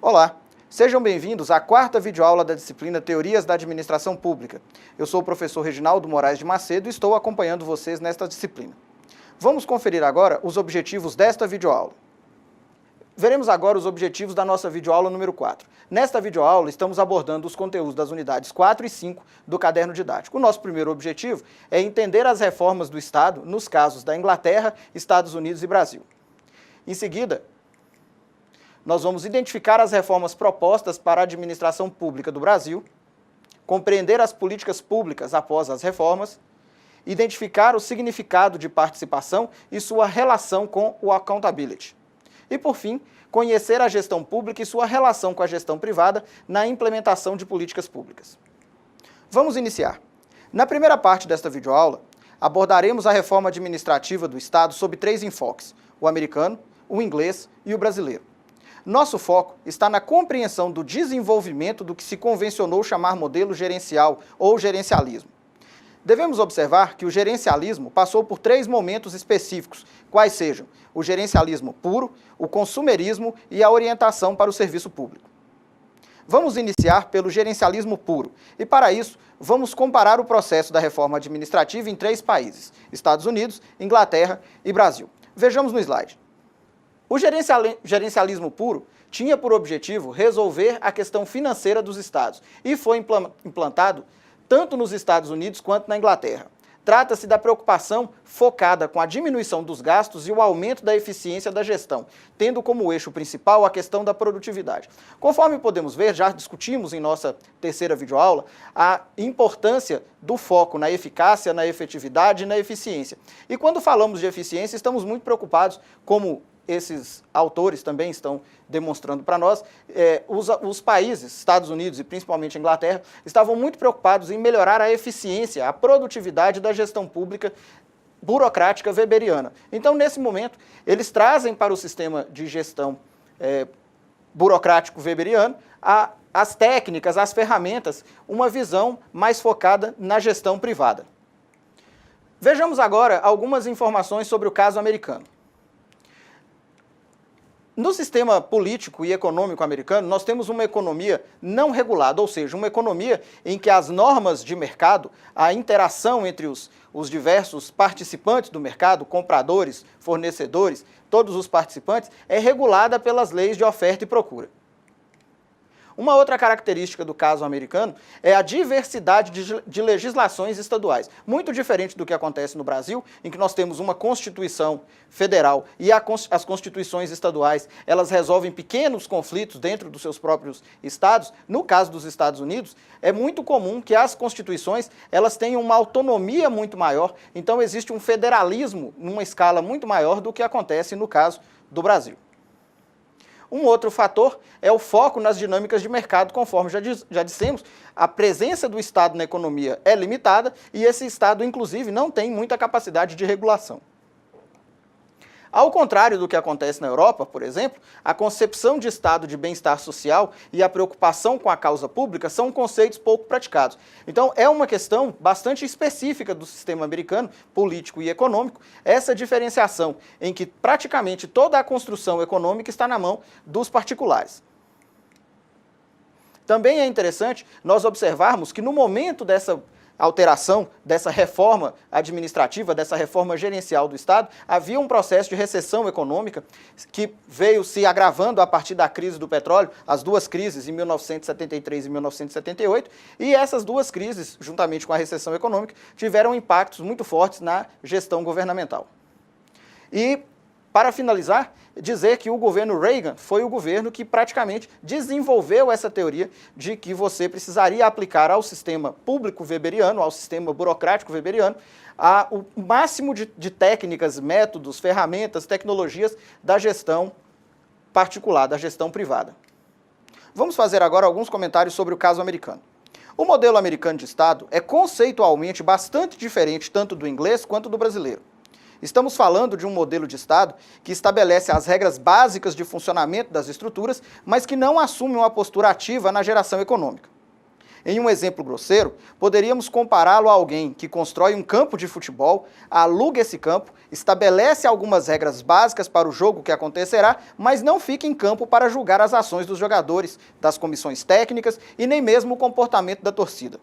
Olá, sejam bem-vindos à quarta videoaula da disciplina Teorias da Administração Pública. Eu sou o professor Reginaldo Moraes de Macedo e estou acompanhando vocês nesta disciplina. Vamos conferir agora os objetivos desta videoaula. Veremos agora os objetivos da nossa videoaula número 4. Nesta videoaula, estamos abordando os conteúdos das unidades 4 e 5 do caderno didático. O nosso primeiro objetivo é entender as reformas do Estado nos casos da Inglaterra, Estados Unidos e Brasil. Em seguida, nós vamos identificar as reformas propostas para a administração pública do Brasil, compreender as políticas públicas após as reformas, identificar o significado de participação e sua relação com o accountability. E, por fim, conhecer a gestão pública e sua relação com a gestão privada na implementação de políticas públicas. Vamos iniciar. Na primeira parte desta videoaula, abordaremos a reforma administrativa do Estado sob 3 enfoques: o americano, o inglês e o brasileiro. Nosso foco está na compreensão do desenvolvimento do que se convencionou chamar modelo gerencial ou gerencialismo. Devemos observar que o gerencialismo passou por 3 momentos específicos, quais sejam o gerencialismo puro, o consumerismo e a orientação para o serviço público. Vamos iniciar pelo gerencialismo puro e, para isso, vamos comparar o processo da reforma administrativa em 3 países: Estados Unidos, Inglaterra e Brasil. Vejamos no slide. O gerencialismo puro tinha por objetivo resolver a questão financeira dos estados e foi implantado tanto nos Estados Unidos quanto na Inglaterra. Trata-se da preocupação focada com a diminuição dos gastos e o aumento da eficiência da gestão, tendo como eixo principal a questão da produtividade. Conforme podemos ver, já discutimos em nossa terceira videoaula a importância do foco na eficácia, na efetividade e na eficiência. E quando falamos de eficiência, estamos muito preocupados, como esses autores também estão demonstrando para nós, os países, Estados Unidos e principalmente a Inglaterra, estavam muito preocupados em melhorar a eficiência, a produtividade da gestão pública burocrática weberiana. Então, nesse momento, eles trazem para o sistema de gestão burocrático weberiano as técnicas, as ferramentas, uma visão mais focada na gestão privada. Vejamos agora algumas informações sobre o caso americano. No sistema político e econômico americano, nós temos uma economia não regulada, ou seja, uma economia em que as normas de mercado, a interação entre os diversos participantes do mercado, compradores, fornecedores, todos os participantes, é regulada pelas leis de oferta e procura. Uma outra característica do caso americano é a diversidade de legislações estaduais, muito diferente do que acontece no Brasil, em que nós temos uma Constituição federal e as constituições estaduais, elas resolvem pequenos conflitos dentro dos seus próprios estados. No caso dos Estados Unidos, é muito comum que as constituições elas tenham uma autonomia muito maior, então existe um federalismo numa escala muito maior do que acontece no caso do Brasil. Um outro fator é o foco nas dinâmicas de mercado, conforme já dissemos, a presença do Estado na economia é limitada e esse Estado, inclusive, não tem muita capacidade de regulação. Ao contrário do que acontece na Europa, por exemplo, a concepção de estado de bem-estar social e a preocupação com a causa pública são conceitos pouco praticados. Então, é uma questão bastante específica do sistema americano, político e econômico, essa diferenciação em que praticamente toda a construção econômica está na mão dos particulares. Também é interessante nós observarmos que no momento dessa alteração, dessa reforma administrativa, dessa reforma gerencial do Estado, havia um processo de recessão econômica que veio se agravando a partir da crise do petróleo, as 2 crises em 1973 e 1978, e essas 2 crises, juntamente com a recessão econômica, tiveram impactos muito fortes na gestão governamental. E, para finalizar, dizer que o governo Reagan foi o governo que praticamente desenvolveu essa teoria de que você precisaria aplicar ao sistema público weberiano, ao sistema burocrático weberiano, o máximo de técnicas, métodos, ferramentas, tecnologias da gestão particular, da gestão privada. Vamos fazer agora alguns comentários sobre o caso americano. O modelo americano de Estado é conceitualmente bastante diferente tanto do inglês quanto do brasileiro. Estamos falando de um modelo de Estado que estabelece as regras básicas de funcionamento das estruturas, mas que não assume uma postura ativa na geração econômica. Em um exemplo grosseiro, poderíamos compará-lo a alguém que constrói um campo de futebol, aluga esse campo, estabelece algumas regras básicas para o jogo que acontecerá, mas não fica em campo para julgar as ações dos jogadores, das comissões técnicas e nem mesmo o comportamento da torcida.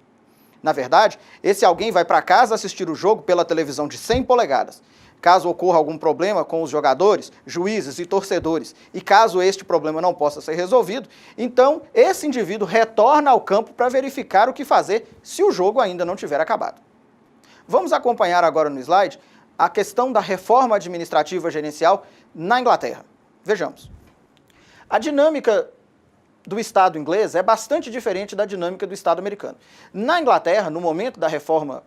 Na verdade, esse alguém vai para casa assistir o jogo pela televisão de 100 polegadas. Caso ocorra algum problema com os jogadores, juízes e torcedores, e caso este problema não possa ser resolvido, então esse indivíduo retorna ao campo para verificar o que fazer se o jogo ainda não tiver acabado. Vamos acompanhar agora no slide a questão da reforma administrativa gerencial na Inglaterra. Vejamos. A dinâmica do Estado inglês é bastante diferente da dinâmica do Estado americano. Na Inglaterra, no momento da reforma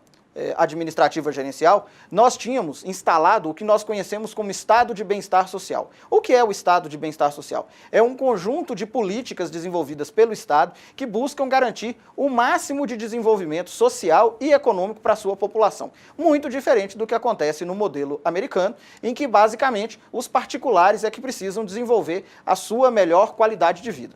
administrativa gerencial, nós tínhamos instalado o que nós conhecemos como Estado de Bem-Estar Social. O que é o Estado de Bem-Estar Social? É um conjunto de políticas desenvolvidas pelo Estado que buscam garantir o máximo de desenvolvimento social e econômico para a sua população. Muito diferente do que acontece no modelo americano, em que basicamente os particulares é que precisam desenvolver a sua melhor qualidade de vida.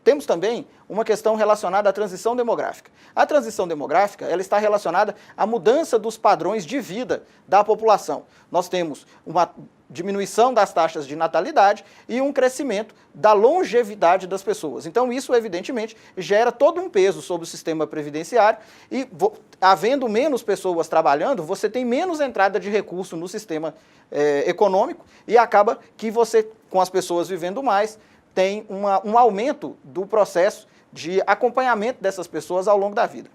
Temos também uma questão relacionada à transição demográfica. A transição demográfica ela está relacionada à mudança dos padrões de vida da população. Nós temos uma diminuição das taxas de natalidade e um crescimento da longevidade das pessoas. Então isso, evidentemente, gera todo um peso sobre o sistema previdenciário e, havendo menos pessoas trabalhando, você tem menos entrada de recurso no sistema econômico e acaba que você, com as pessoas vivendo mais, tem um aumento do processo de acompanhamento dessas pessoas ao longo da vida.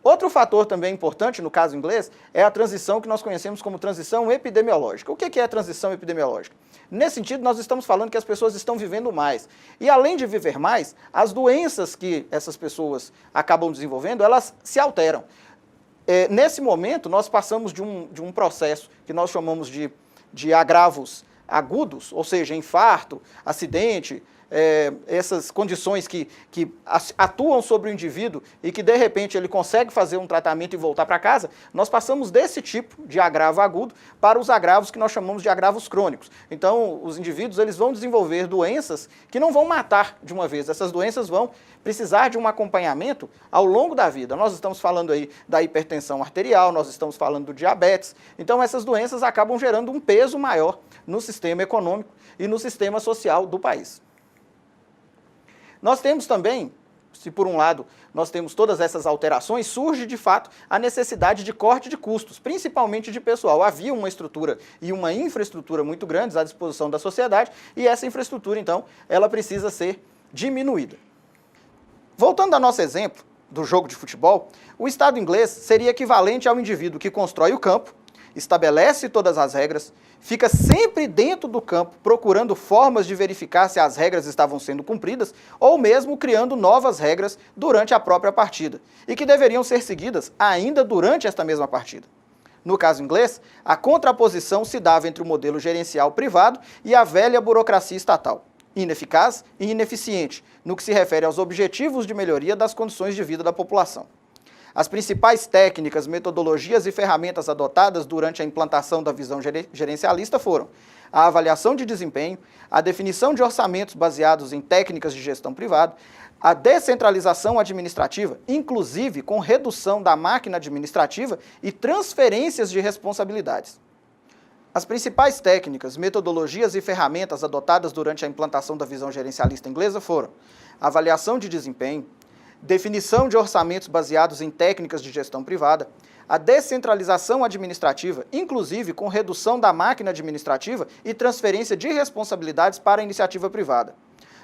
Outro fator também importante, no caso inglês, é a transição que nós conhecemos como transição epidemiológica. O que é a transição epidemiológica? Nesse sentido, nós estamos falando que as pessoas estão vivendo mais. E além de viver mais, as doenças que essas pessoas acabam desenvolvendo, elas se alteram. Nesse momento, nós passamos de um processo que nós chamamos de agravos agudos, ou seja, infarto, acidente, essas condições que atuam sobre o indivíduo e que de repente ele consegue fazer um tratamento e voltar para casa, nós passamos desse tipo de agravo agudo para os agravos que nós chamamos de agravos crônicos. Então, os indivíduos eles vão desenvolver doenças que não vão matar de uma vez, essas doenças vão precisar de um acompanhamento ao longo da vida. Nós estamos falando aí da hipertensão arterial, nós estamos falando do diabetes, então essas doenças acabam gerando um peso maior no sistema econômico e no sistema social do país. Nós temos também, se por um lado nós temos todas essas alterações, surge de fato a necessidade de corte de custos, principalmente de pessoal. Havia uma estrutura e uma infraestrutura muito grandes à disposição da sociedade e essa infraestrutura, então, ela precisa ser diminuída. Voltando ao nosso exemplo do jogo de futebol, o Estado inglês seria equivalente ao indivíduo que constrói o campo, estabelece todas as regras, fica sempre dentro do campo procurando formas de verificar se as regras estavam sendo cumpridas ou mesmo criando novas regras durante a própria partida e que deveriam ser seguidas ainda durante esta mesma partida. No caso inglês, a contraposição se dava entre o modelo gerencial privado e a velha burocracia estatal, ineficaz e ineficiente no que se refere aos objetivos de melhoria das condições de vida da população. As principais técnicas, metodologias e ferramentas adotadas durante a implantação da visão gerencialista foram a avaliação de desempenho, a definição de orçamentos baseados em técnicas de gestão privada, a descentralização administrativa, inclusive com redução da máquina administrativa e transferências de responsabilidades. As principais técnicas, metodologias e ferramentas adotadas durante a implantação da visão gerencialista inglesa foram a avaliação de desempenho, definição de orçamentos baseados em técnicas de gestão privada, a descentralização administrativa, inclusive com redução da máquina administrativa e transferência de responsabilidades para a iniciativa privada.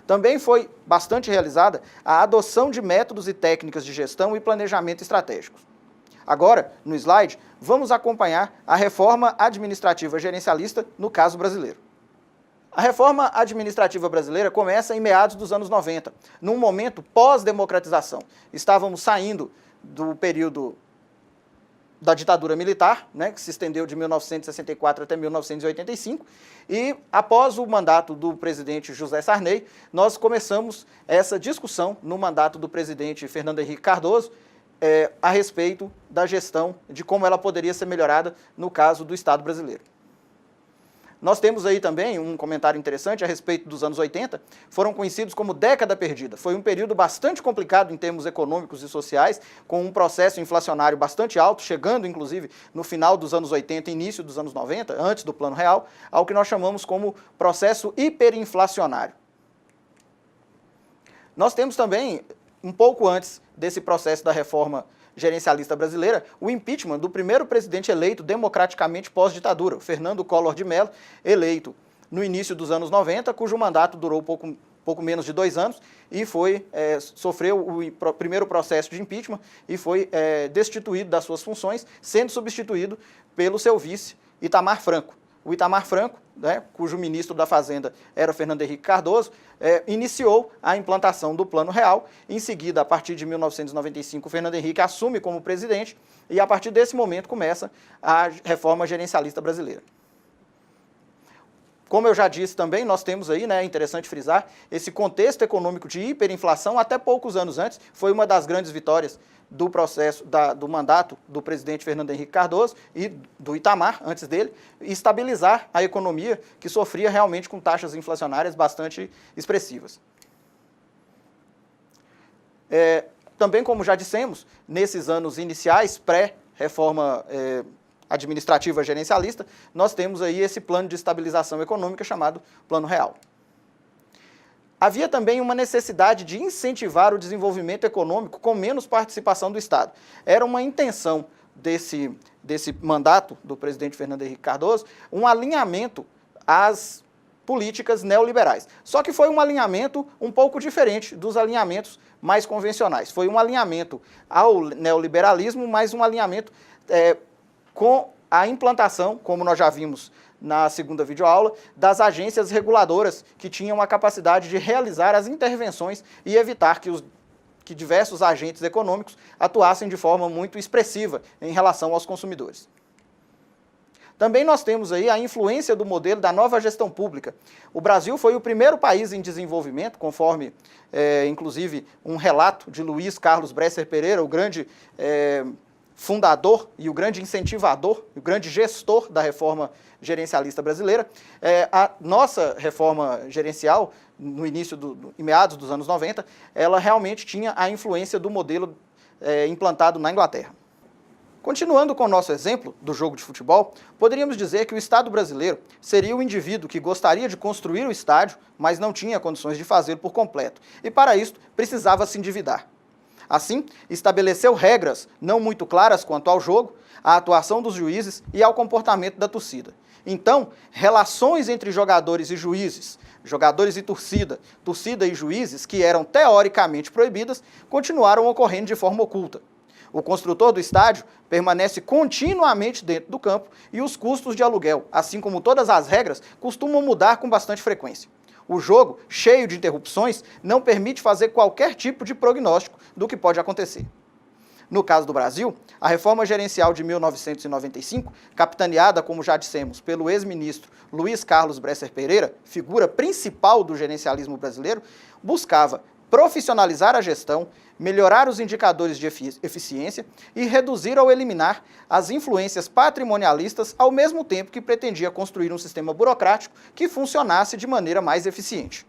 Também foi bastante realizada a adoção de métodos e técnicas de gestão e planejamento estratégicos. Agora, no slide, vamos acompanhar a reforma administrativa gerencialista no caso brasileiro. A reforma administrativa brasileira começa em meados dos anos 90, num momento pós-democratização. Estávamos saindo do período da ditadura militar, que se estendeu de 1964 até 1985, e após o mandato do presidente José Sarney, nós começamos essa discussão no mandato do presidente Fernando Henrique Cardoso, a respeito da gestão, de como ela poderia ser melhorada no caso do Estado brasileiro. Nós temos aí também um comentário interessante a respeito dos anos 80, foram conhecidos como década perdida. Foi um período bastante complicado em termos econômicos e sociais, com um processo inflacionário bastante alto, chegando inclusive no final dos anos 80 e início dos anos 90, antes do Plano Real, ao que nós chamamos como processo hiperinflacionário. Nós temos também, um pouco antes desse processo da reforma gerencialista brasileira, o impeachment do primeiro presidente eleito democraticamente pós-ditadura, Fernando Collor de Mello, eleito no início dos anos 90, cujo mandato durou pouco menos de 2 anos e sofreu o primeiro processo de impeachment e foi destituído das suas funções, sendo substituído pelo seu vice, Itamar Franco. O Itamar Franco, cujo ministro da Fazenda era Fernando Henrique Cardoso, iniciou a implantação do Plano Real. Em seguida, a partir de 1995, Fernando Henrique assume como presidente e, a partir desse momento, começa a reforma gerencialista brasileira. Como eu já disse também, nós temos aí, é interessante frisar, esse contexto econômico de hiperinflação, até poucos anos antes, foi uma das grandes vitórias do processo, do mandato do presidente Fernando Henrique Cardoso e do Itamar, antes dele, estabilizar a economia que sofria realmente com taxas inflacionárias bastante expressivas. Também, como já dissemos, nesses anos iniciais, pré-reforma administrativa gerencialista, nós temos aí esse plano de estabilização econômica chamado Plano Real. Havia também uma necessidade de incentivar o desenvolvimento econômico com menos participação do Estado. Era uma intenção desse mandato do presidente Fernando Henrique Cardoso, um alinhamento às políticas neoliberais. Só que foi um alinhamento um pouco diferente dos alinhamentos mais convencionais. Foi um alinhamento ao neoliberalismo, mas um alinhamento com a implantação, como nós já vimos na segunda videoaula, das agências reguladoras que tinham a capacidade de realizar as intervenções e evitar que diversos agentes econômicos atuassem de forma muito expressiva em relação aos consumidores. Também nós temos aí a influência do modelo da nova gestão pública. O Brasil foi o primeiro país em desenvolvimento, conforme, inclusive, um relato de Luiz Carlos Bresser Pereira, o grande fundador e o grande incentivador, o grande gestor da reforma gerencialista brasileira. A nossa reforma gerencial, no início, em meados dos anos 90, ela realmente tinha a influência do modelo implantado na Inglaterra. Continuando com o nosso exemplo do jogo de futebol, poderíamos dizer que o Estado brasileiro seria o indivíduo que gostaria de construir o estádio, mas não tinha condições de fazê-lo por completo, e para isso precisava se endividar. Assim, estabeleceu regras não muito claras quanto ao jogo, à atuação dos juízes e ao comportamento da torcida. Então, relações entre jogadores e juízes, jogadores e torcida e juízes, que eram teoricamente proibidas, continuaram ocorrendo de forma oculta. O construtor do estádio permanece continuamente dentro do campo e os custos de aluguel, assim como todas as regras, costumam mudar com bastante frequência. O jogo, cheio de interrupções, não permite fazer qualquer tipo de prognóstico do que pode acontecer. No caso do Brasil, a reforma gerencial de 1995, capitaneada, como já dissemos, pelo ex-ministro Luiz Carlos Bresser Pereira, figura principal do gerencialismo brasileiro, buscava profissionalizar a gestão, melhorar os indicadores de eficiência e reduzir ou eliminar as influências patrimonialistas, ao mesmo tempo que pretendia construir um sistema burocrático que funcionasse de maneira mais eficiente.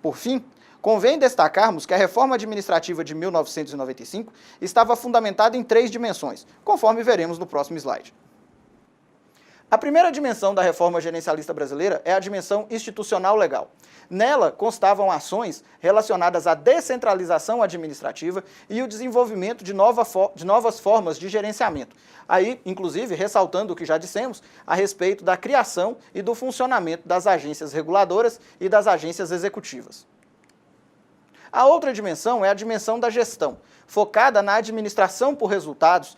Por fim, convém destacarmos que a reforma administrativa de 1995 estava fundamentada em 3 dimensões, conforme veremos no próximo slide. A primeira dimensão da reforma gerencialista brasileira é a dimensão institucional legal. Nela constavam ações relacionadas à descentralização administrativa e o desenvolvimento de novas formas de gerenciamento. Aí, inclusive, ressaltando o que já dissemos a respeito da criação e do funcionamento das agências reguladoras e das agências executivas. A outra dimensão é a dimensão da gestão, focada na administração por resultados,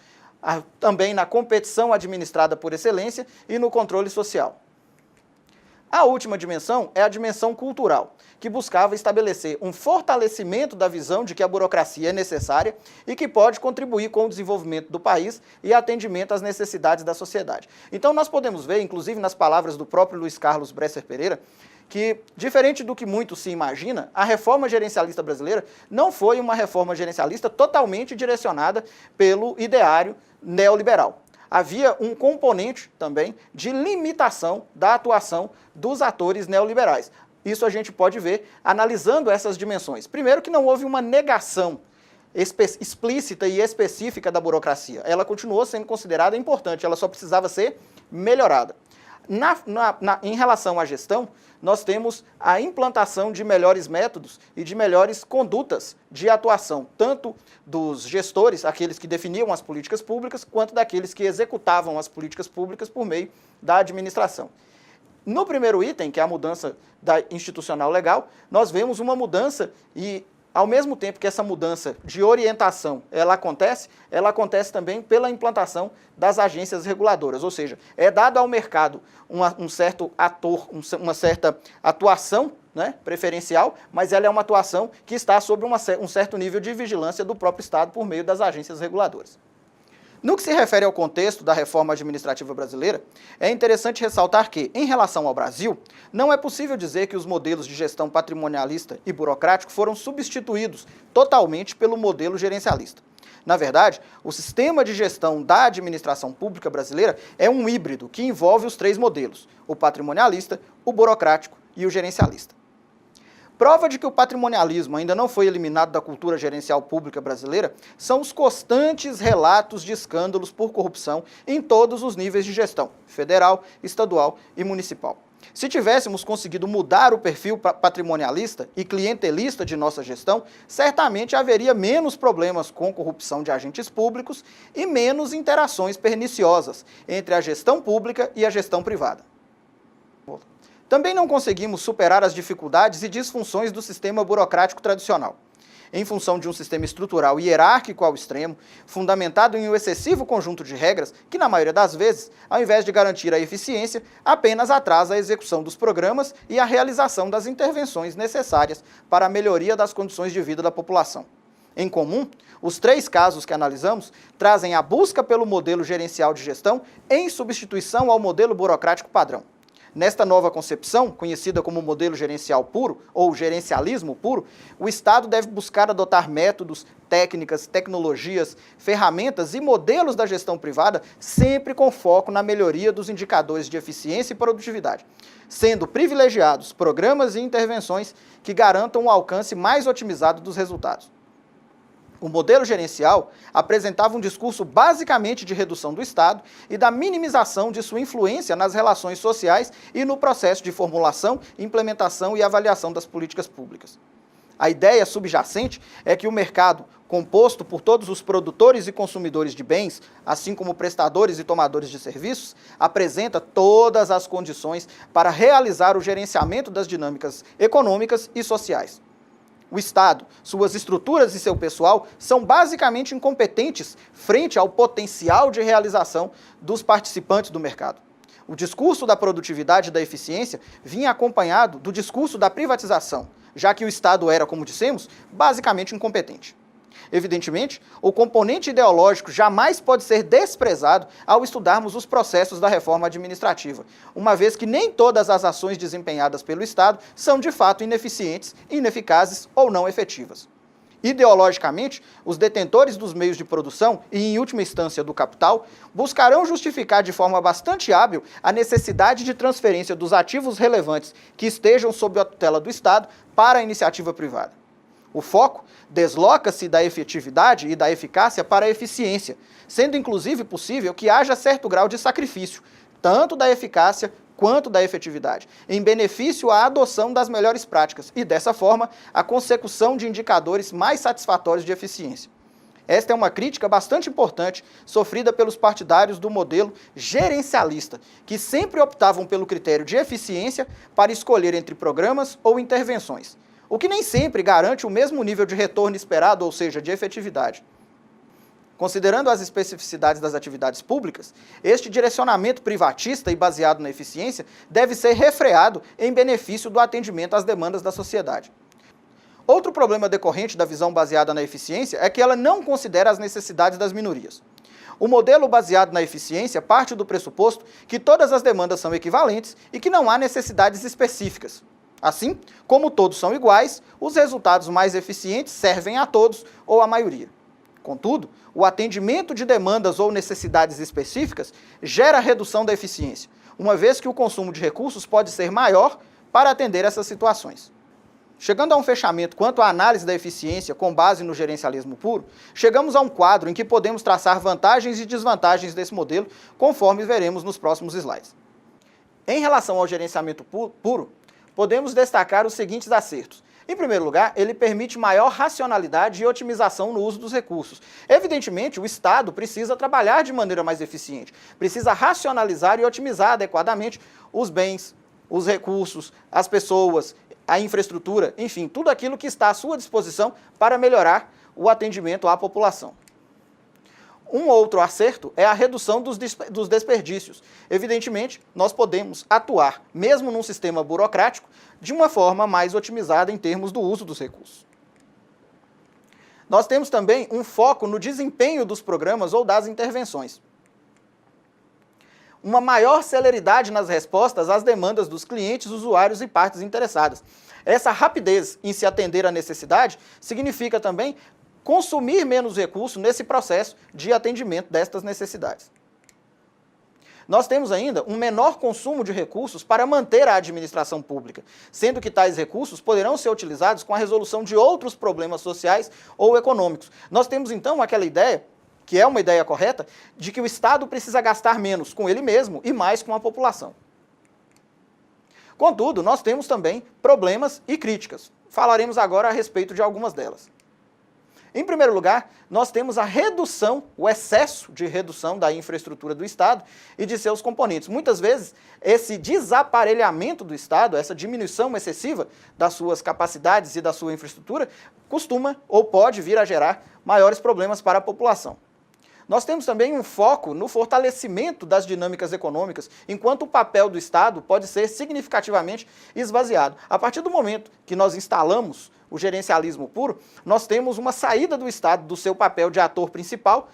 também na competição administrada por excelência e no controle social. A última dimensão é a dimensão cultural, que buscava estabelecer um fortalecimento da visão de que a burocracia é necessária e que pode contribuir com o desenvolvimento do país e atendimento às necessidades da sociedade. Então nós podemos ver, inclusive nas palavras do próprio Luiz Carlos Bresser Pereira, que, diferente do que muito se imagina, a reforma gerencialista brasileira não foi uma reforma gerencialista totalmente direcionada pelo ideário neoliberal. havia um componente também de limitação da atuação dos atores neoliberais. Isso a gente pode ver analisando essas dimensões. Primeiro, que não houve uma negação explícita e específica da burocracia. Ela continuou sendo considerada importante, ela só precisava ser melhorada. Em relação à gestão, nós temos a implantação de melhores métodos e de melhores condutas de atuação, tanto dos gestores, aqueles que definiam as políticas públicas, quanto daqueles que executavam as políticas públicas por meio da administração. No primeiro item, que é a mudança institucional legal, nós vemos uma mudança e, ao mesmo tempo que essa mudança de orientação ela acontece também pela implantação das agências reguladoras, ou seja, é dado ao mercado um certo uma certa atuação, né, preferencial, mas ela é uma atuação que está sob um certo nível de vigilância do próprio Estado por meio das agências reguladoras. No que se refere ao contexto da reforma administrativa brasileira, é interessante ressaltar que, em relação ao Brasil, não é possível dizer que os modelos de gestão patrimonialista e burocrático foram substituídos totalmente pelo modelo gerencialista. Na verdade, o sistema de gestão da administração pública brasileira é um híbrido que envolve os três modelos: o patrimonialista, o burocrático e o gerencialista. Prova de que o patrimonialismo ainda não foi eliminado da cultura gerencial pública brasileira são os constantes relatos de escândalos por corrupção em todos os níveis de gestão, federal, estadual e municipal. Se tivéssemos conseguido mudar o perfil patrimonialista e clientelista de nossa gestão, certamente haveria menos problemas com corrupção de agentes públicos e menos interações perniciosas entre a gestão pública e a gestão privada. Também não conseguimos superar as dificuldades e disfunções do sistema burocrático tradicional. Em função de um sistema estrutural e hierárquico ao extremo, fundamentado em um excessivo conjunto de regras, que na maioria das vezes, ao invés de garantir a eficiência, apenas atrasa a execução dos programas e a realização das intervenções necessárias para a melhoria das condições de vida da população. Em comum, os três casos que analisamos trazem a busca pelo modelo gerencial de gestão em substituição ao modelo burocrático padrão. Nesta nova concepção, conhecida como modelo gerencial puro, ou gerencialismo puro, o Estado deve buscar adotar métodos, técnicas, tecnologias, ferramentas e modelos da gestão privada, sempre com foco na melhoria dos indicadores de eficiência e produtividade, sendo privilegiados programas e intervenções que garantam um alcance mais otimizado dos resultados. O modelo gerencial apresentava um discurso basicamente de redução do Estado e da minimização de sua influência nas relações sociais e no processo de formulação, implementação e avaliação das políticas públicas. A ideia subjacente é que o mercado, composto por todos os produtores e consumidores de bens, assim como prestadores e tomadores de serviços, apresenta todas as condições para realizar o gerenciamento das dinâmicas econômicas e sociais. O Estado, suas estruturas e seu pessoal são basicamente incompetentes frente ao potencial de realização dos participantes do mercado. O discurso da produtividade e da eficiência vinha acompanhado do discurso da privatização, já que o Estado era, como dissemos, basicamente incompetente. Evidentemente, o componente ideológico jamais pode ser desprezado ao estudarmos os processos da reforma administrativa, uma vez que nem todas as ações desempenhadas pelo Estado são de fato ineficientes, ineficazes ou não efetivas. Ideologicamente, os detentores dos meios de produção e, em última instância, do capital, buscarão justificar de forma bastante hábil a necessidade de transferência dos ativos relevantes que estejam sob a tutela do Estado para a iniciativa privada. O foco desloca-se da efetividade e da eficácia para a eficiência, sendo inclusive possível que haja certo grau de sacrifício, tanto da eficácia quanto da efetividade, em benefício à adoção das melhores práticas e, dessa forma, a consecução de indicadores mais satisfatórios de eficiência. Esta é uma crítica bastante importante sofrida pelos partidários do modelo gerencialista, que sempre optavam pelo critério de eficiência para escolher entre programas ou intervenções, o que nem sempre garante o mesmo nível de retorno esperado, ou seja, de efetividade. Considerando as especificidades das atividades públicas, este direcionamento privatista e baseado na eficiência deve ser refreado em benefício do atendimento às demandas da sociedade. Outro problema decorrente da visão baseada na eficiência é que ela não considera as necessidades das minorias. O modelo baseado na eficiência parte do pressuposto que todas as demandas são equivalentes e que não há necessidades específicas. Assim, como todos são iguais, os resultados mais eficientes servem a todos ou à maioria. Contudo, o atendimento de demandas ou necessidades específicas gera redução da eficiência, uma vez que o consumo de recursos pode ser maior para atender essas situações. Chegando a um fechamento quanto à análise da eficiência com base no gerencialismo puro, chegamos a um quadro em que podemos traçar vantagens e desvantagens desse modelo, conforme veremos nos próximos slides. Em relação ao gerenciamento puro, podemos destacar os seguintes acertos. Em primeiro lugar, ele permite maior racionalidade e otimização no uso dos recursos. Evidentemente, o Estado precisa trabalhar de maneira mais eficiente, precisa racionalizar e otimizar adequadamente os bens, os recursos, as pessoas, a infraestrutura, enfim, tudo aquilo que está à sua disposição para melhorar o atendimento à população. Um outro acerto é a redução dos desperdícios. Evidentemente, nós podemos atuar, mesmo num sistema burocrático, de uma forma mais otimizada em termos do uso dos recursos. Nós temos também um foco no desempenho dos programas ou das intervenções. Uma maior celeridade nas respostas às demandas dos clientes, usuários e partes interessadas. Essa rapidez em se atender à necessidade significa também consumir menos recursos nesse processo de atendimento destas necessidades. Nós temos ainda um menor consumo de recursos para manter a administração pública, sendo que tais recursos poderão ser utilizados com a resolução de outros problemas sociais ou econômicos. Nós temos então aquela ideia, que é uma ideia correta, de que o Estado precisa gastar menos com ele mesmo e mais com a população. Contudo, nós temos também problemas e críticas. Falaremos agora a respeito de algumas delas. Em primeiro lugar, nós temos a redução, o excesso de redução da infraestrutura do Estado e de seus componentes. Muitas vezes, esse desaparelhamento do Estado, essa diminuição excessiva das suas capacidades e da sua infraestrutura, costuma ou pode vir a gerar maiores problemas para a população. Nós temos também um foco no fortalecimento das dinâmicas econômicas, enquanto o papel do Estado pode ser significativamente esvaziado. A partir do momento que nós instalamos o gerencialismo puro, nós temos uma saída do Estado do seu papel de ator principal,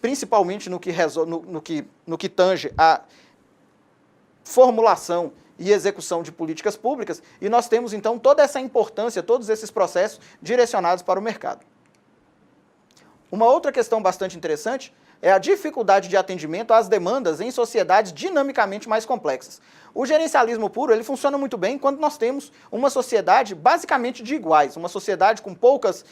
principalmente no que tange a formulação e execução de políticas públicas, e nós temos então toda essa importância, todos esses processos direcionados para o mercado. Uma outra questão bastante interessante é a dificuldade de atendimento às demandas em sociedades dinamicamente mais complexas. O gerencialismo puro ele funciona muito bem quando nós temos uma sociedade basicamente de iguais, uma sociedade com poucas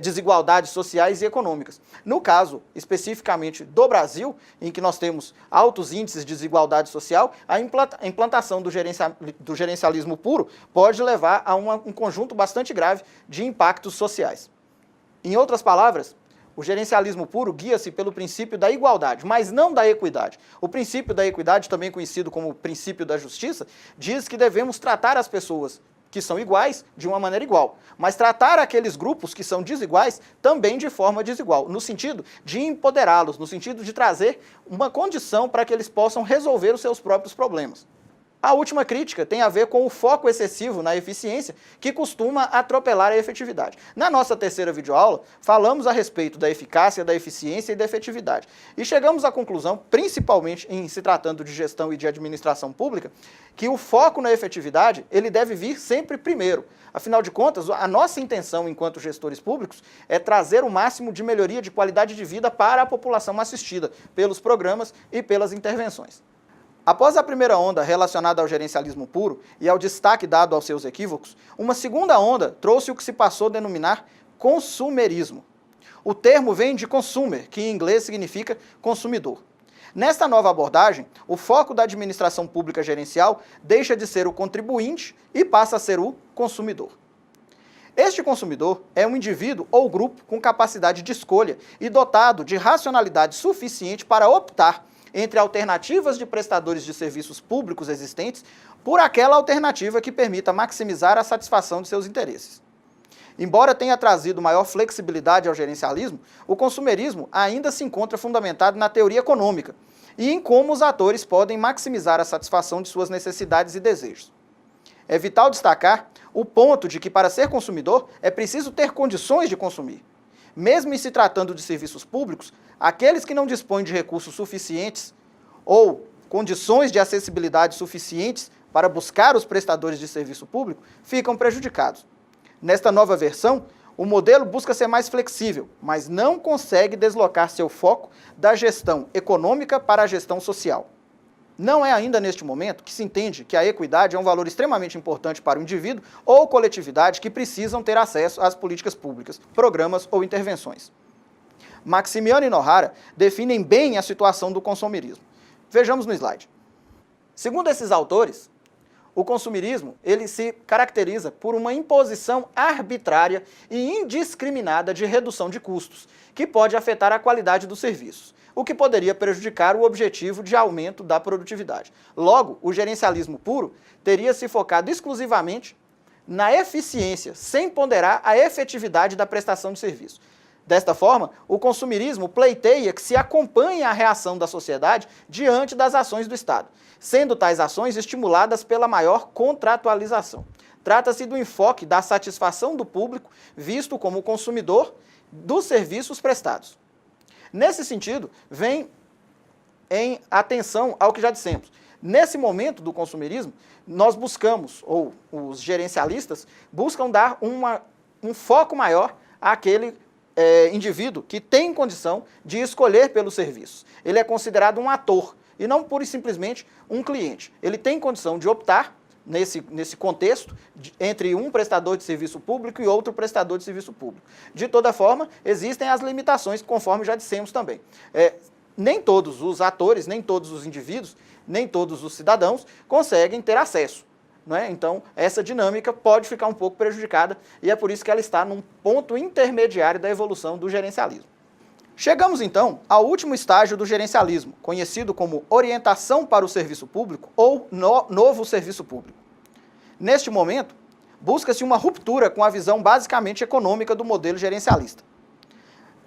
desigualdades sociais e econômicas. No caso, especificamente do Brasil, em que nós temos altos índices de desigualdade social, a implantação do gerencialismo puro pode levar a um conjunto bastante grave de impactos sociais. Em outras palavras, o gerencialismo puro guia-se pelo princípio da igualdade, mas não da equidade. O princípio da equidade, também conhecido como princípio da justiça, diz que devemos tratar as pessoas que são iguais de uma maneira igual, mas tratar aqueles grupos que são desiguais também de forma desigual, no sentido de empoderá-los, no sentido de trazer uma condição para que eles possam resolver os seus próprios problemas. A última crítica tem a ver com o foco excessivo na eficiência, que costuma atropelar a efetividade. Na nossa terceira videoaula, falamos a respeito da eficácia, da eficiência e da efetividade. E chegamos à conclusão, principalmente em se tratando de gestão e de administração pública, que o foco na efetividade ele deve vir sempre primeiro. Afinal de contas, a nossa intenção enquanto gestores públicos é trazer o máximo de melhoria de qualidade de vida para a população assistida pelos programas e pelas intervenções. Após a primeira onda relacionada ao gerencialismo puro e ao destaque dado aos seus equívocos, uma segunda onda trouxe o que se passou a denominar consumerismo. O termo vem de consumer, que em inglês significa consumidor. Nesta nova abordagem, o foco da administração pública gerencial deixa de ser o contribuinte e passa a ser o consumidor. Este consumidor é um indivíduo ou grupo com capacidade de escolha e dotado de racionalidade suficiente para optar entre alternativas de prestadores de serviços públicos existentes por aquela alternativa que permita maximizar a satisfação de seus interesses. Embora tenha trazido maior flexibilidade ao gerencialismo, o consumerismo ainda se encontra fundamentado na teoria econômica e em como os atores podem maximizar a satisfação de suas necessidades e desejos. É vital destacar o ponto de que, para ser consumidor, é preciso ter condições de consumir. Mesmo em se tratando de serviços públicos, aqueles que não dispõem de recursos suficientes ou condições de acessibilidade suficientes para buscar os prestadores de serviço público ficam prejudicados. Nesta nova versão, O modelo busca ser mais flexível, mas não consegue deslocar seu foco da gestão econômica para a gestão social. Não é ainda neste momento que se entende que a equidade é um valor extremamente importante para o indivíduo ou coletividade que precisam ter acesso às políticas públicas, programas ou intervenções. Maximiano e Nohara definem bem a situação do consumerismo. Vejamos no slide. Segundo esses autores, o consumerismo ele se caracteriza por uma imposição arbitrária e indiscriminada de redução de custos, que pode afetar a qualidade dos serviços, o que poderia prejudicar o objetivo de aumento da produtividade. Logo, o gerencialismo puro teria se focado exclusivamente na eficiência, sem ponderar a efetividade da prestação de serviço. Desta forma, o consumerismo pleiteia que se acompanhe a reação da sociedade diante das ações do Estado, sendo tais ações estimuladas pela maior contratualização. Trata-se do enfoque da satisfação do público, visto como consumidor dos serviços prestados. Nesse sentido, vem em atenção ao que já dissemos. Nesse momento do consumerismo, nós buscamos, ou os gerencialistas, buscam dar um foco maior àquele indivíduo que tem condição de escolher pelos serviços. Ele é considerado um ator e não pura e simplesmente um cliente. Ele tem condição de optar nesse contexto entre um prestador de serviço público e outro prestador de serviço público. De toda forma, existem as limitações, conforme já dissemos também. Nem todos os atores, nem todos os indivíduos, nem todos os cidadãos conseguem ter acesso. Não é? Então, essa dinâmica pode ficar um pouco prejudicada e é por isso que ela está num ponto intermediário da evolução do gerencialismo. Chegamos, então, ao último estágio do gerencialismo, conhecido como orientação para o serviço público ou novo serviço público. Neste momento, busca-se uma ruptura com a visão basicamente econômica do modelo gerencialista.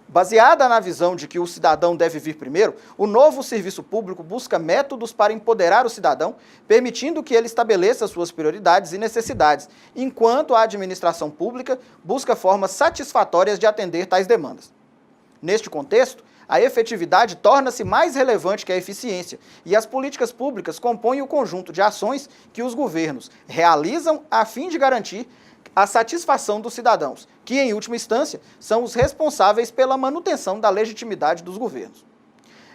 Baseada na visão de que o cidadão deve vir primeiro, o novo serviço público busca métodos para empoderar o cidadão, permitindo que ele estabeleça suas prioridades e necessidades, enquanto a administração pública busca formas satisfatórias de atender tais demandas. Neste contexto, a efetividade torna-se mais relevante que a eficiência, e as políticas públicas compõem o conjunto de ações que os governos realizam a fim de garantir a satisfação dos cidadãos, que, em última instância, são os responsáveis pela manutenção da legitimidade dos governos.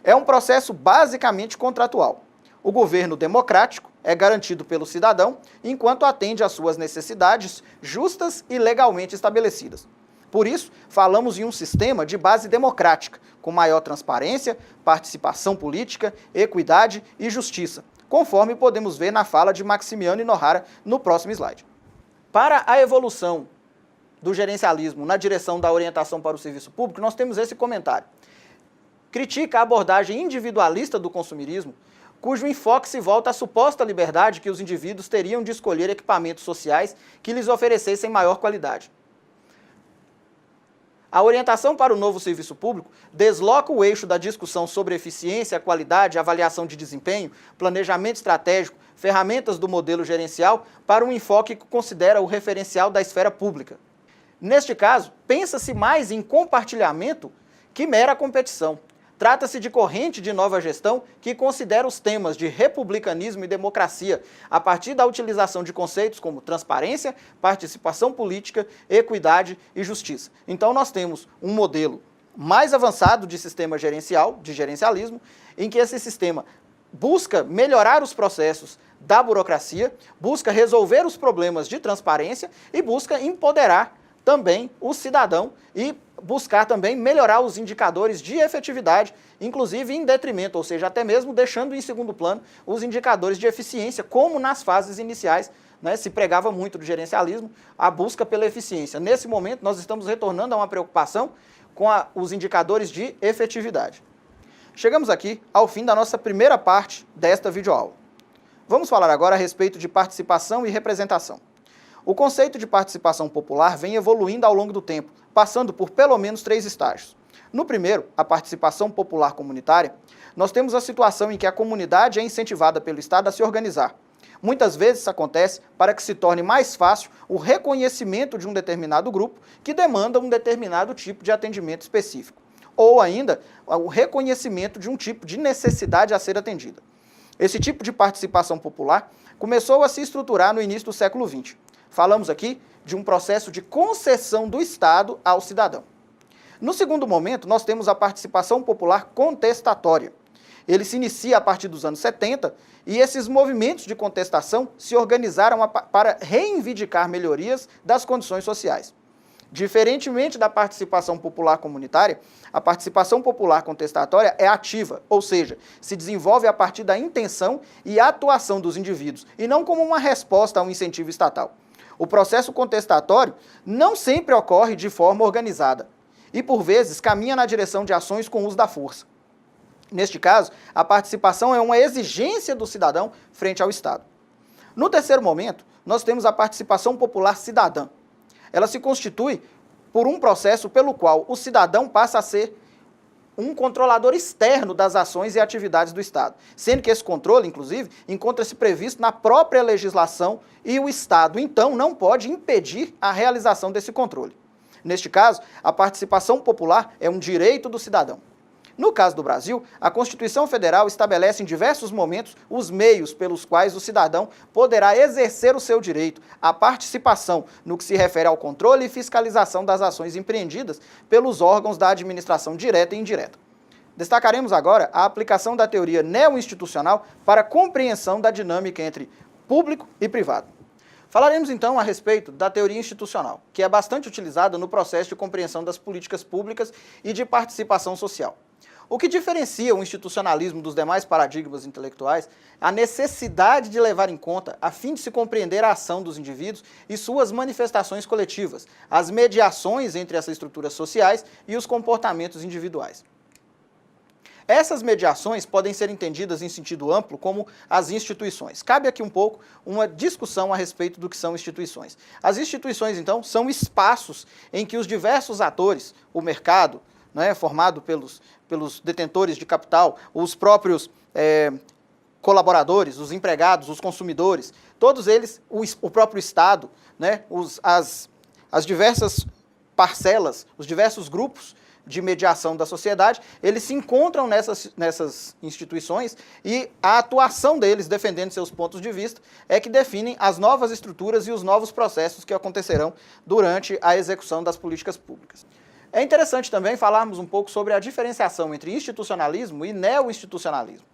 É um processo basicamente contratual. O governo democrático é garantido pelo cidadão, enquanto atende às suas necessidades justas e legalmente estabelecidas. Por isso, falamos em um sistema de base democrática, com maior transparência, participação política, equidade e justiça, conforme podemos ver na fala de Maximiano e Nohara no próximo slide. Para a evolução do gerencialismo na direção da orientação para o serviço público, nós temos esse comentário. Critica a abordagem individualista do consumerismo, cujo enfoque se volta à suposta liberdade que os indivíduos teriam de escolher equipamentos sociais que lhes oferecessem maior qualidade. A orientação para o novo serviço público desloca o eixo da discussão sobre eficiência, qualidade, avaliação de desempenho, planejamento estratégico, ferramentas do modelo gerencial para um enfoque que considera o referencial da esfera pública. Neste caso, pensa-se mais em compartilhamento que mera competição. Trata-se de corrente de nova gestão que considera os temas de republicanismo e democracia a partir da utilização de conceitos como transparência, participação política, equidade e justiça. Então nós temos um modelo mais avançado de sistema gerencial, de gerencialismo, em que esse sistema busca melhorar os processos da burocracia, busca resolver os problemas de transparência e busca empoderar também o cidadão e buscar também melhorar os indicadores de efetividade, inclusive em detrimento, ou seja, até mesmo deixando em segundo plano os indicadores de eficiência, como nas fases iniciais, né, se pregava muito do gerencialismo, a busca pela eficiência. Nesse momento, nós estamos retornando a uma preocupação com os indicadores de efetividade. Chegamos aqui ao fim da nossa primeira parte desta videoaula. Vamos falar agora a respeito de participação e representação. O conceito de participação popular vem evoluindo ao longo do tempo, passando por pelo menos 3 estágios. No primeiro, a participação popular comunitária, nós temos a situação em que a comunidade é incentivada pelo Estado a se organizar. Muitas vezes isso acontece para que se torne mais fácil o reconhecimento de um determinado grupo que demanda um determinado tipo de atendimento específico, ou ainda o reconhecimento de um tipo de necessidade a ser atendida. Esse tipo de participação popular começou a se estruturar no início do século XX. Falamos aqui de um processo de concessão do Estado ao cidadão. No segundo momento, nós temos a participação popular contestatória. Ele se inicia a partir dos anos 70 e esses movimentos de contestação se organizaram para reivindicar melhorias das condições sociais. Diferentemente da participação popular comunitária, a participação popular contestatória é ativa, ou seja, se desenvolve a partir da intenção e atuação dos indivíduos, e não como uma resposta a um incentivo estatal. O processo contestatório não sempre ocorre de forma organizada e, por vezes, caminha na direção de ações com uso da força. Neste caso, a participação é uma exigência do cidadão frente ao Estado. No terceiro momento, nós temos a participação popular cidadã. Ela se constitui por um processo pelo qual o cidadão passa a ser um controlador externo das ações e atividades do Estado, sendo que esse controle, inclusive, encontra-se previsto na própria legislação e o Estado, então, não pode impedir a realização desse controle. Neste caso, a participação popular é um direito do cidadão. No caso do Brasil, a Constituição Federal estabelece em diversos momentos os meios pelos quais o cidadão poderá exercer o seu direito à participação no que se refere ao controle e fiscalização das ações empreendidas pelos órgãos da administração direta e indireta. Destacaremos agora a aplicação da teoria neo-institucional para a compreensão da dinâmica entre público e privado. Falaremos então a respeito da teoria institucional, que é bastante utilizada no processo de compreensão das políticas públicas e de participação social. O que diferencia o institucionalismo dos demais paradigmas intelectuais é a necessidade de levar em conta, a fim de se compreender a ação dos indivíduos e suas manifestações coletivas, as mediações entre essas estruturas sociais e os comportamentos individuais. Essas mediações podem ser entendidas em sentido amplo como as instituições. Cabe aqui um pouco uma discussão a respeito do que são instituições. As instituições, então, são espaços em que os diversos atores, o mercado, formado pelos detentores de capital, os próprios colaboradores, os empregados, os consumidores, todos eles, o próprio Estado, as diversas parcelas, os diversos grupos de mediação da sociedade, eles se encontram nessas instituições e a atuação deles, defendendo seus pontos de vista, é que definem as novas estruturas e os novos processos que acontecerão durante a execução das políticas públicas. É interessante também falarmos um pouco sobre a diferenciação entre institucionalismo e neo-institucionalismo.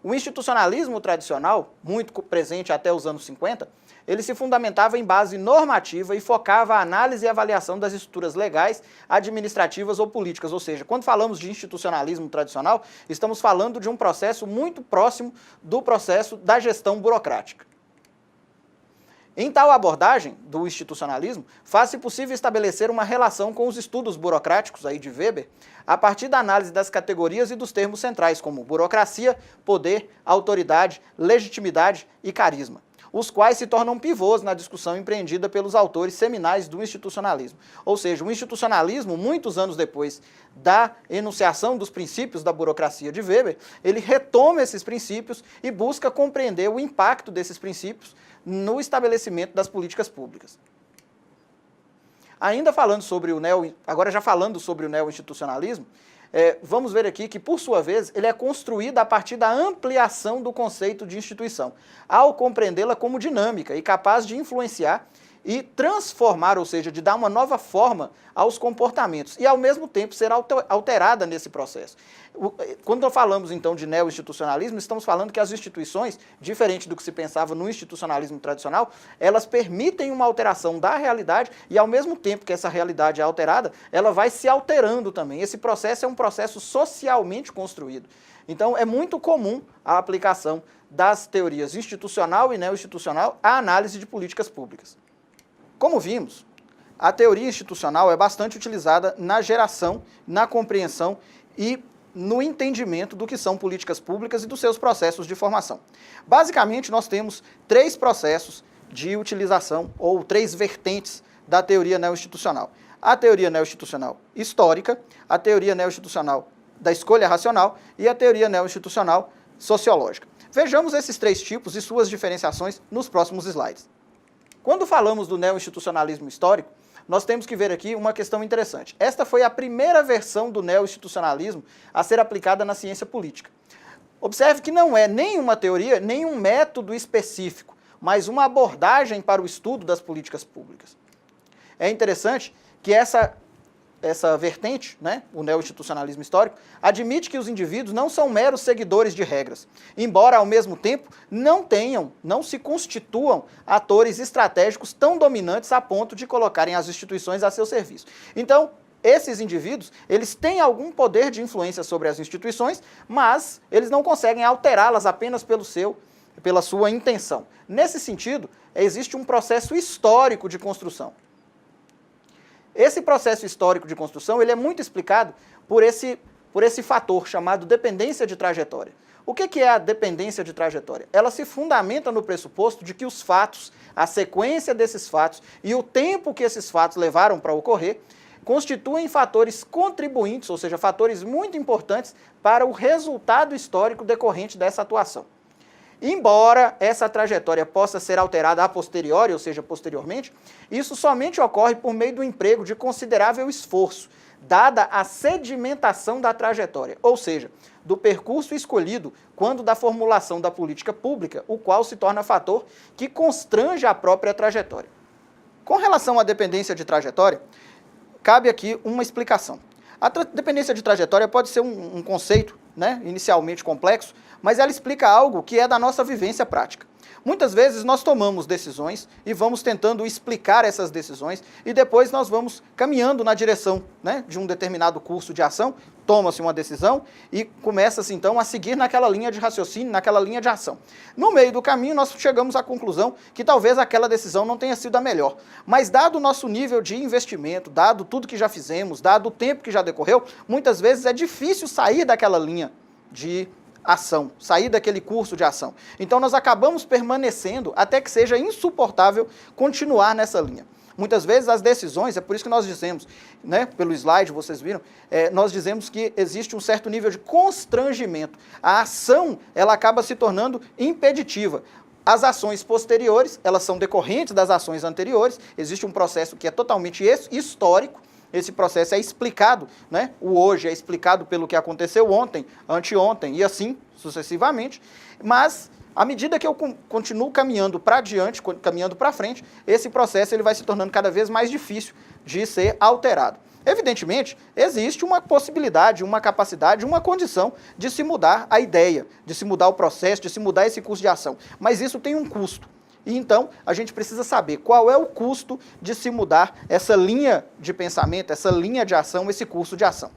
O institucionalismo tradicional, muito presente até os anos 50, ele se fundamentava em base normativa e focava a análise e avaliação das estruturas legais, administrativas ou políticas. Ou seja, quando falamos de institucionalismo tradicional, estamos falando de um processo muito próximo do processo da gestão burocrática. Em tal abordagem do institucionalismo, faz-se possível estabelecer uma relação com os estudos burocráticos aí de Weber, a partir da análise das categorias e dos termos centrais, como burocracia, poder, autoridade, legitimidade e carisma, os quais se tornam pivôs na discussão empreendida pelos autores seminais do institucionalismo. Ou seja, o institucionalismo, muitos anos depois da enunciação dos princípios da burocracia de Weber, ele retoma esses princípios e busca compreender o impacto desses princípios no estabelecimento das políticas públicas. Ainda falando sobre agora já falando sobre o neo-institucionalismo, vamos ver aqui que, por sua vez, ele é construído a partir da ampliação do conceito de instituição, ao compreendê-la como dinâmica e capaz de influenciar e transformar, ou seja, de dar uma nova forma aos comportamentos e, ao mesmo tempo, ser alterada nesse processo. Quando falamos, então, de neo-institucionalismo, estamos falando que as instituições, diferente do que se pensava no institucionalismo tradicional, elas permitem uma alteração da realidade e, ao mesmo tempo que essa realidade é alterada, ela vai se alterando também. Esse processo é um processo socialmente construído. Então, é muito comum a aplicação das teorias institucional e neo-institucional à análise de políticas públicas. Como vimos, a teoria institucional é bastante utilizada na geração, na compreensão e no entendimento do que são políticas públicas e dos seus processos de formação. Basicamente, nós temos três processos de utilização, ou três vertentes da teoria neo-institucional. A teoria neo-institucional histórica, a teoria neo-institucional da escolha racional e a teoria neo-institucional sociológica. Vejamos esses três tipos e suas diferenciações nos próximos slides. Quando falamos do neo-institucionalismo histórico, nós temos que ver aqui uma questão interessante. Esta foi a primeira versão do neo-institucionalismo a ser aplicada na ciência política. Observe que não é nem uma teoria, nem um método específico, mas uma abordagem para o estudo das políticas públicas. é interessante que essa vertente, né, o neo-institucionalismo histórico, admite que os indivíduos não são meros seguidores de regras, embora, ao mesmo tempo, não se constituam atores estratégicos tão dominantes a ponto de colocarem as instituições a seu serviço. Então, esses indivíduos, eles têm algum poder de influência sobre as instituições, mas eles não conseguem alterá-las apenas pela sua intenção. Nesse sentido, existe um processo histórico de construção. Esse processo histórico de construção ele é muito explicado por esse fator chamado dependência de trajetória. O que é a dependência de trajetória? Ela se fundamenta no pressuposto de que os fatos, a sequência desses fatos e o tempo que esses fatos levaram para ocorrer constituem fatores contribuintes, ou seja, fatores muito importantes para o resultado histórico decorrente dessa atuação. Embora essa trajetória possa ser alterada a posteriori, ou seja, posteriormente, isso somente ocorre por meio do emprego de considerável esforço, dada a sedimentação da trajetória, ou seja, do percurso escolhido quando da formulação da política pública, o qual se torna fator que constrange a própria trajetória. Com relação à dependência de trajetória, cabe aqui uma explicação. A dependência de trajetória pode ser um conceito, né, inicialmente complexo, mas ela explica algo que é da nossa vivência prática. Muitas vezes nós tomamos decisões e vamos tentando explicar essas decisões e depois nós vamos caminhando na direção, né, de um determinado curso de ação, toma-se uma decisão e começa-se então a seguir naquela linha de raciocínio, naquela linha de ação. No meio do caminho nós chegamos à conclusão que talvez aquela decisão não tenha sido a melhor, mas dado o nosso nível de investimento, dado tudo que já fizemos, dado o tempo que já decorreu, muitas vezes é difícil sair daquela linha de ação, sair daquele curso de ação. Então nós acabamos permanecendo até que seja insuportável continuar nessa linha. Muitas vezes as decisões, é por isso que nós dizemos, né, pelo slide vocês viram, nós dizemos que existe um certo nível de constrangimento. A ação, ela acaba se tornando impeditiva. As ações posteriores, elas são decorrentes das ações anteriores, existe um processo que é totalmente histórico. Esse processo é explicado, né? O hoje é explicado pelo que aconteceu ontem, anteontem e assim sucessivamente, mas à medida que eu continuo caminhando para diante, caminhando para frente, esse processo ele vai se tornando cada vez mais difícil de ser alterado. Evidentemente, existe uma possibilidade, uma capacidade, uma condição de se mudar a ideia, de se mudar o processo, de se mudar esse curso de ação, mas isso tem um custo. E então, a gente precisa saber qual é o custo de se mudar essa linha de pensamento, essa linha de ação, esse curso de ação.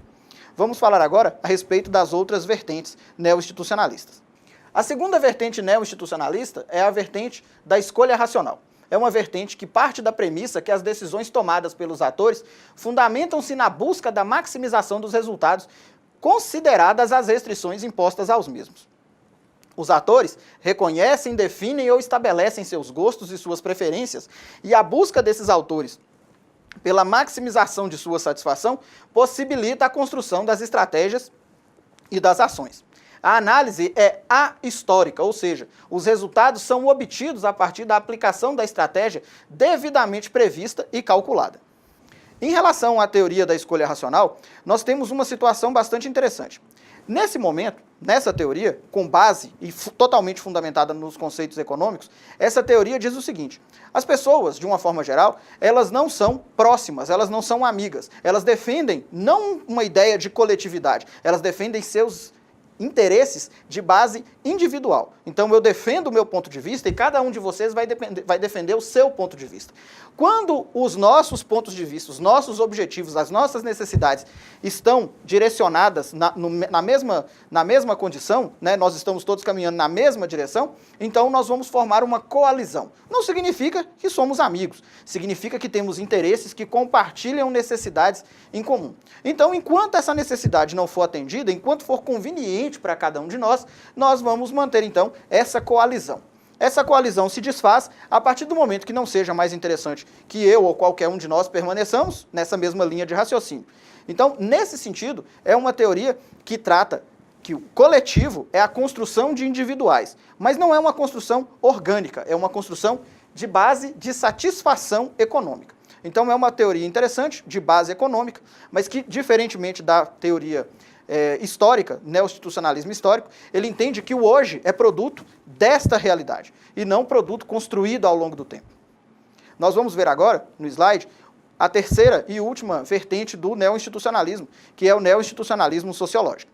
Vamos falar agora a respeito das outras vertentes neo-institucionalistas. A segunda vertente neo-institucionalista é a vertente da escolha racional. É uma vertente que parte da premissa que as decisões tomadas pelos atores fundamentam-se na busca da maximização dos resultados, consideradas as restrições impostas aos mesmos. Os atores reconhecem, definem ou estabelecem seus gostos e suas preferências, e a busca desses autores pela maximização de sua satisfação possibilita a construção das estratégias e das ações. A análise é ahistórica, ou seja, os resultados são obtidos a partir da aplicação da estratégia devidamente prevista e calculada. Em relação à teoria da escolha racional, nós temos uma situação bastante interessante. Nesse momento, nessa teoria, com base e totalmente fundamentada nos conceitos econômicos, essa teoria diz o seguinte: as pessoas, de uma forma geral, elas não são próximas, elas não são amigas, elas defendem não uma ideia de coletividade, elas defendem seus interesses de base individual. Então eu defendo o meu ponto de vista e cada um de vocês vai defender o seu ponto de vista. Quando os nossos pontos de vista, os nossos objetivos, as nossas necessidades estão direcionadas na mesma condição, né, nós estamos todos caminhando na mesma direção, então nós vamos formar uma coalizão. Não significa que somos amigos, significa que temos interesses que compartilham necessidades em comum. Então, enquanto essa necessidade não for atendida, enquanto for conveniente para cada um de nós, nós vamos manter então essa coalizão. Essa coalizão se desfaz a partir do momento que não seja mais interessante que eu ou qualquer um de nós permaneçamos nessa mesma linha de raciocínio. Então, nesse sentido, é uma teoria que trata que o coletivo é a construção de individuais, mas não é uma construção orgânica, é uma construção de base de satisfação econômica. Então, é uma teoria interessante, de base econômica, mas que, diferentemente da teoria histórica, neo-institucionalismo histórico, ele entende que o hoje é produto desta realidade e não produto construído ao longo do tempo. Nós vamos ver agora, no slide, a terceira e última vertente do neo-institucionalismo, que é o neo-institucionalismo sociológico.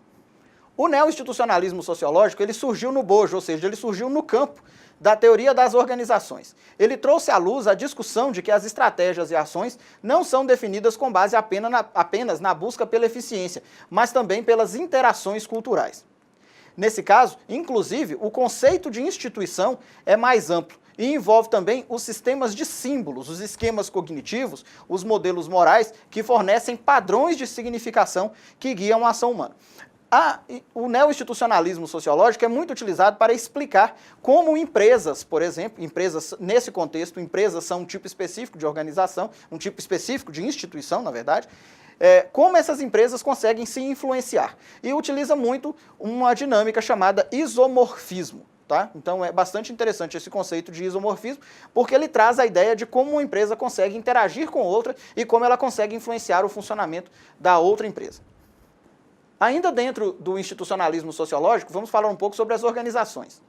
O neo-institucionalismo sociológico, ele surgiu no bojo, ou seja, ele surgiu no campo da teoria das organizações. Ele trouxe à luz a discussão de que as estratégias e ações não são definidas com base apenas na busca pela eficiência, mas também pelas interações culturais. Nesse caso, inclusive, o conceito de instituição é mais amplo e envolve também os sistemas de símbolos, os esquemas cognitivos, os modelos morais que fornecem padrões de significação que guiam a ação humana. O neo-institucionalismo sociológico é muito utilizado para explicar como empresas, por exemplo, nesse contexto, empresas são um tipo específico de organização, um tipo específico de instituição, na verdade, como essas empresas conseguem se influenciar. E utiliza muito uma dinâmica chamada isomorfismo. Tá? Então é bastante interessante esse conceito de isomorfismo, porque ele traz a ideia de como uma empresa consegue interagir com outra e como ela consegue influenciar o funcionamento da outra empresa. Ainda dentro do institucionalismo sociológico, vamos falar um pouco sobre as organizações.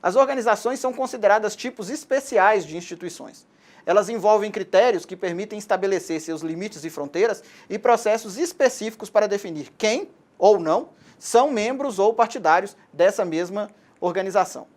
As organizações são consideradas tipos especiais de instituições. Elas envolvem critérios que permitem estabelecer seus limites e fronteiras e processos específicos para definir quem, ou não, são membros ou partidários dessa mesma organização.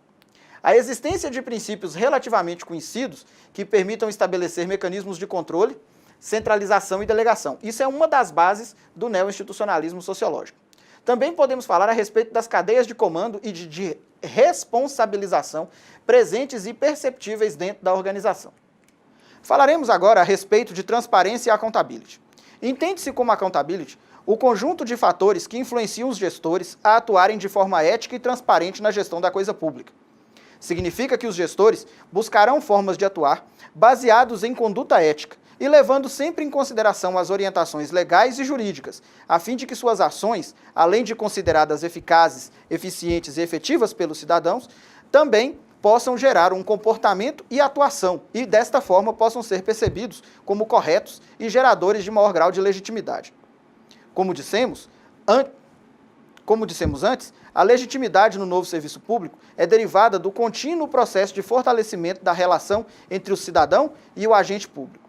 A existência de princípios relativamente conhecidos que permitam estabelecer mecanismos de controle, centralização e delegação. Isso é uma das bases do neo-institucionalismo sociológico. Também podemos falar a respeito das cadeias de comando e de responsabilização presentes e perceptíveis dentro da organização. Falaremos agora a respeito de transparência e accountability. Entende-se como accountability o conjunto de fatores que influenciam os gestores a atuarem de forma ética e transparente na gestão da coisa pública. Significa que os gestores buscarão formas de atuar baseados em conduta ética e levando sempre em consideração as orientações legais e jurídicas, a fim de que suas ações, além de consideradas eficazes, eficientes e efetivas pelos cidadãos, também possam gerar um comportamento e atuação e, desta forma, possam ser percebidos como corretos e geradores de maior grau de legitimidade. Como dissemos antes, a legitimidade no novo serviço público é derivada do contínuo processo de fortalecimento da relação entre o cidadão e o agente público.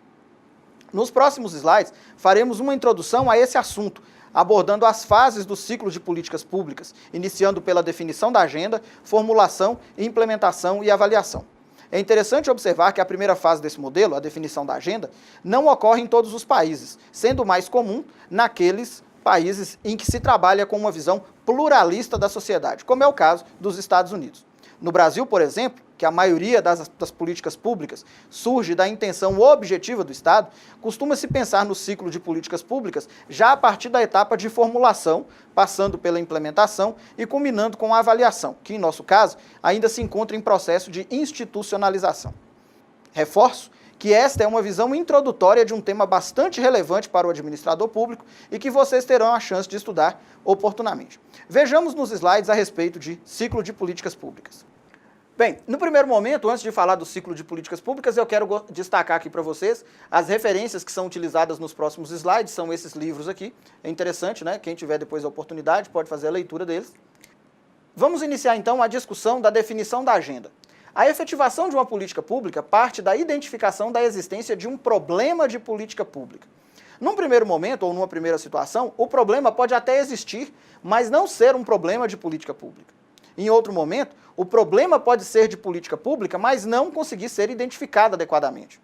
Nos próximos slides, faremos uma introdução a esse assunto, abordando as fases do ciclo de políticas públicas, iniciando pela definição da agenda, formulação, implementação e avaliação. É interessante observar que a primeira fase desse modelo, a definição da agenda, não ocorre em todos os países, sendo mais comum naqueles países em que se trabalha com uma visão pluralista da sociedade, como é o caso dos Estados Unidos. No Brasil, por exemplo, que a maioria das políticas públicas surge da intenção objetiva do Estado, costuma-se pensar no ciclo de políticas públicas já a partir da etapa de formulação, passando pela implementação e culminando com a avaliação, que, em nosso caso, ainda se encontra em processo de institucionalização. Reforço que esta é uma visão introdutória de um tema bastante relevante para o administrador público e que vocês terão a chance de estudar oportunamente. Vejamos nos slides a respeito de ciclo de políticas públicas. Bem, no primeiro momento, antes de falar do ciclo de políticas públicas, eu quero destacar aqui para vocês as referências que são utilizadas nos próximos slides, são esses livros aqui. É interessante, né? Quem tiver depois a oportunidade pode fazer a leitura deles. Vamos iniciar então a discussão da definição da agenda. A efetivação de uma política pública parte da identificação da existência de um problema de política pública. Num primeiro momento, ou numa primeira situação, o problema pode até existir, mas não ser um problema de política pública. Em outro momento, o problema pode ser de política pública, mas não conseguir ser identificado adequadamente.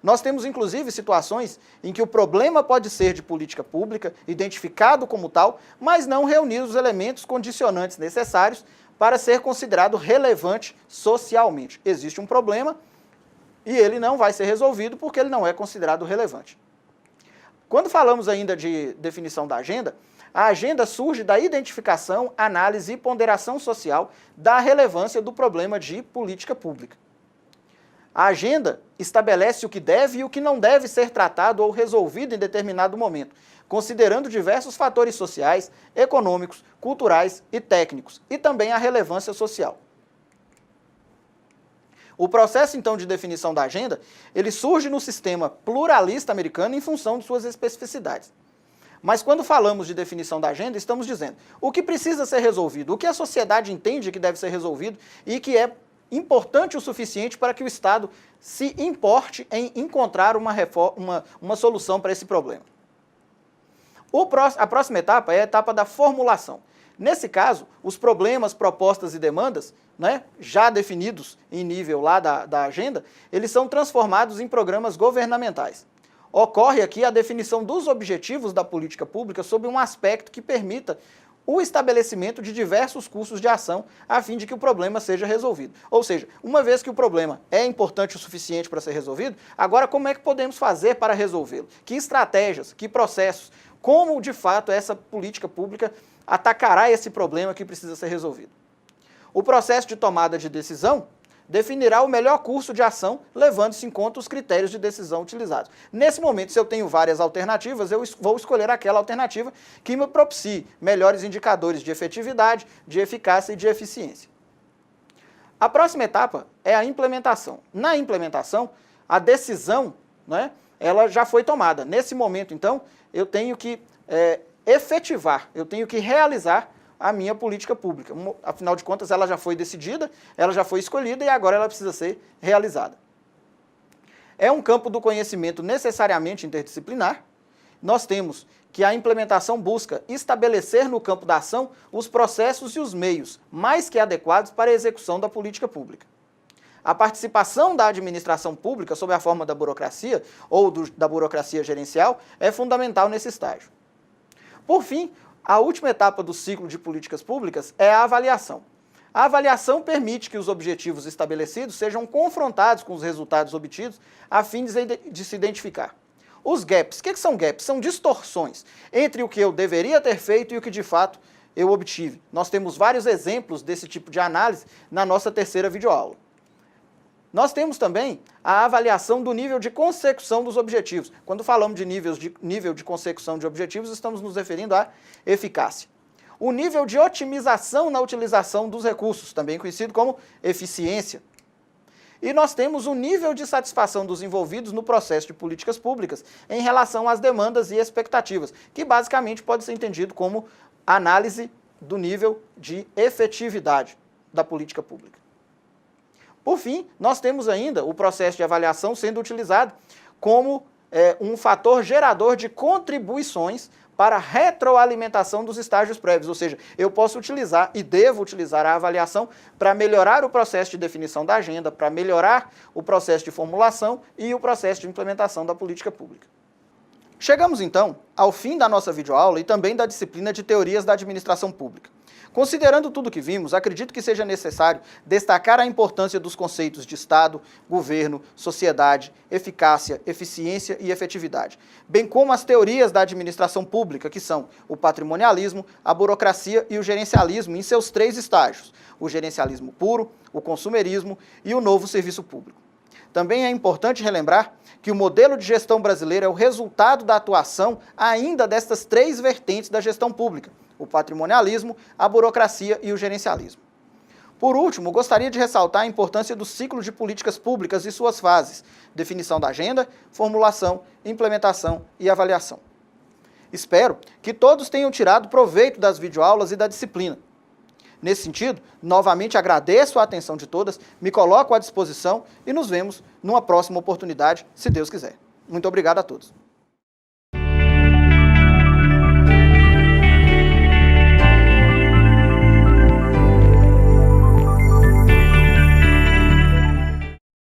Nós temos, inclusive, situações em que o problema pode ser de política pública, identificado como tal, mas não reunir os elementos condicionantes necessários para ser considerado relevante socialmente. Existe um problema e ele não vai ser resolvido porque ele não é considerado relevante. Quando falamos ainda de definição da agenda, a agenda surge da identificação, análise e ponderação social da relevância do problema de política pública. A agenda estabelece o que deve e o que não deve ser tratado ou resolvido em determinado momento, considerando diversos fatores sociais, econômicos, culturais e técnicos, e também a relevância social. O processo, então, de definição da agenda, ele surge no sistema pluralista americano em função de suas especificidades. Mas quando falamos de definição da agenda, estamos dizendo o que precisa ser resolvido, o que a sociedade entende que deve ser resolvido e que é importante o suficiente para que o Estado se importe em encontrar uma solução para esse problema. A próxima etapa é a etapa da formulação. Nesse caso, os problemas, propostas e demandas, né, já definidos em nível lá da agenda, eles são transformados em programas governamentais. Ocorre aqui a definição dos objetivos da política pública sob um aspecto que permita o estabelecimento de diversos cursos de ação a fim de que o problema seja resolvido. Ou seja, uma vez que o problema é importante o suficiente para ser resolvido, agora como é que podemos fazer para resolvê-lo? Que estratégias, que processos, como de fato essa política pública atacará esse problema que precisa ser resolvido? O processo de tomada de decisão definirá o melhor curso de ação, levando-se em conta os critérios de decisão utilizados. Nesse momento, se eu tenho várias alternativas, eu vou escolher aquela alternativa que me propicie melhores indicadores de efetividade, de eficácia e de eficiência. A próxima etapa é a implementação. Na implementação, a decisão, né, ela já foi tomada. Nesse momento, então, eu tenho que efetivar, eu tenho que realizar a minha política pública. Afinal de contas, ela já foi decidida, ela já foi escolhida e agora ela precisa ser realizada. É um campo do conhecimento necessariamente interdisciplinar. Nós temos que a implementação busca estabelecer no campo da ação os processos e os meios mais que adequados para a execução da política pública. A participação da administração pública sob a forma da burocracia ou da burocracia gerencial é fundamental nesse estágio. Por fim, a última etapa do ciclo de políticas públicas é a avaliação. A avaliação permite que os objetivos estabelecidos sejam confrontados com os resultados obtidos a fim de se identificar. Os gaps, o que são gaps? São distorções entre o que eu deveria ter feito e o que de fato eu obtive. Nós temos vários exemplos desse tipo de análise na nossa terceira videoaula. Nós temos também a avaliação do nível de consecução dos objetivos. Quando falamos de nível de consecução de objetivos, estamos nos referindo à eficácia. O nível de otimização na utilização dos recursos, também conhecido como eficiência. E nós temos o nível de satisfação dos envolvidos no processo de políticas públicas em relação às demandas e expectativas, que basicamente pode ser entendido como análise do nível de efetividade da política pública. Por fim, nós temos ainda o processo de avaliação sendo utilizado como um fator gerador de contribuições para a retroalimentação dos estágios prévios, ou seja, eu posso utilizar e devo utilizar a avaliação para melhorar o processo de definição da agenda, para melhorar o processo de formulação e o processo de implementação da política pública. Chegamos então ao fim da nossa videoaula e também da disciplina de Teorias da Administração Pública. Considerando tudo o que vimos, acredito que seja necessário destacar a importância dos conceitos de Estado, governo, sociedade, eficácia, eficiência e efetividade, bem como as teorias da administração pública, que são o patrimonialismo, a burocracia e o gerencialismo em seus 3 estágios, o gerencialismo puro, o consumerismo e o novo serviço público. Também é importante relembrar que o modelo de gestão brasileiro é o resultado da atuação ainda destas 3 vertentes da gestão pública, o patrimonialismo, a burocracia e o gerencialismo. Por último, gostaria de ressaltar a importância do ciclo de políticas públicas e suas fases, definição da agenda, formulação, implementação e avaliação. Espero que todos tenham tirado proveito das videoaulas e da disciplina. Nesse sentido, novamente agradeço a atenção de todas, me coloco à disposição e nos vemos numa próxima oportunidade, se Deus quiser. Muito obrigado a todos.